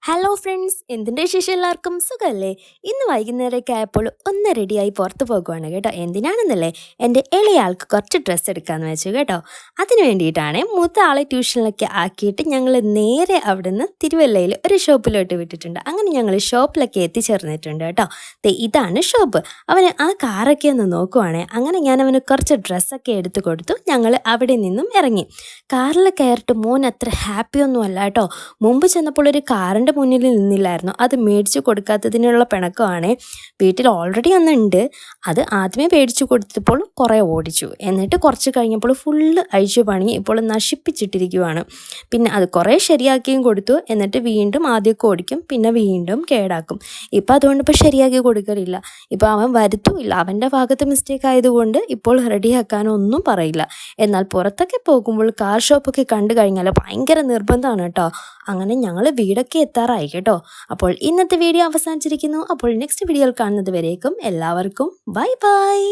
Hello friends, എന്തിൻ്റെ വിശേഷം? എല്ലാവർക്കും സുഖമല്ലേ? ഇന്ന് വൈകുന്നേരമൊക്കെ ആയപ്പോൾ ഒന്ന് റെഡിയായി പുറത്ത് പോകുവാണ് കേട്ടോ. എന്തിനാണെന്നല്ലേ, എൻ്റെ ഇളയ ആൾക്ക് കുറച്ച് ഡ്രസ്സ് എടുക്കാമെന്ന് വെച്ചു കേട്ടോ. അതിന് വേണ്ടിയിട്ടാണ് മൂത്ത ആളെ ട്യൂഷനിലൊക്കെ ആക്കിയിട്ട് ഞങ്ങൾ നേരെ അവിടുന്ന് തിരുവല്ലയിൽ ഒരു ഷോപ്പിലോട്ട് വിട്ടിട്ടുണ്ട്. അങ്ങനെ ഞങ്ങൾ ഷോപ്പിലൊക്കെ എത്തിച്ചേർന്നിട്ടുണ്ട് കേട്ടോ. ഇതാണ് ഷോപ്പ്. അവന് ആ കാറൊക്കെ ഒന്ന് നോക്കുവാണേ. അങ്ങനെ ഞാൻ അവന് കുറച്ച് ഡ്രസ്സൊക്കെ എടുത്തു കൊടുത്തു. ഞങ്ങൾ അവിടെ നിന്നും ഇറങ്ങി. കാറിൽ കയറിയിട്ട് മോൻ അത്ര ഹാപ്പിയൊന്നും അല്ല കേട്ടോ. മുമ്പ് ചെന്നപ്പോൾ ഒരു കാറിൻ്റെ മുന്നിൽ നിന്നില്ലായിരുന്നു. അത് മേടിച്ചു കൊടുക്കാത്തതിനുള്ള പിണക്കമാണ്. വീട്ടിൽ ഓൾറെഡി ഒന്നുണ്ട്. അത് ആദ്യമേ മേടിച്ചു കൊടുത്തപ്പോൾ കുറേ ഓടിച്ചു. എന്നിട്ട് കുറച്ച് കഴിഞ്ഞപ്പോൾ ഫുള്ള് അഴിച്ചു പണി ഇപ്പോൾ നശിപ്പിച്ചിട്ടിരിക്കുവാണ്. പിന്നെ അത് കുറേ ശരിയാക്കിയും കൊടുത്തു. എന്നിട്ട് വീണ്ടും ആദ്യമൊക്കെ ഓടിക്കും, പിന്നെ വീണ്ടും കേടാക്കും. ഇപ്പോൾ അതുകൊണ്ട് ഇപ്പോൾ ശരിയാക്കി കൊടുക്കലില്ല. ഇപ്പോൾ അവൻ വരുത്തുമില്ല. അവൻ്റെ ഭാഗത്ത് മിസ്റ്റേക്ക് ആയതുകൊണ്ട് ഇപ്പോൾ റെഡിയാക്കാനൊന്നും പറയില്ല. എന്നാൽ പുറത്തൊക്കെ പോകുമ്പോൾ കാർ ഷോപ്പൊക്കെ കണ്ടു കഴിഞ്ഞാൽ ഭയങ്കര നിർബന്ധമാണ് കേട്ടോ. അങ്ങനെ ഞങ്ങൾ വീടൊക്കെ എത്താറായി കേട്ടോ. അപ്പോൾ ഇന്നത്തെ വീഡിയോ അവസാനിച്ചിരിക്കുന്നു. അപ്പോൾ നെക്സ്റ്റ് വീഡിയോയിൽ കാണുന്നത് വരേക്കും എല്ലാവർക്കും ബൈ ബൈ.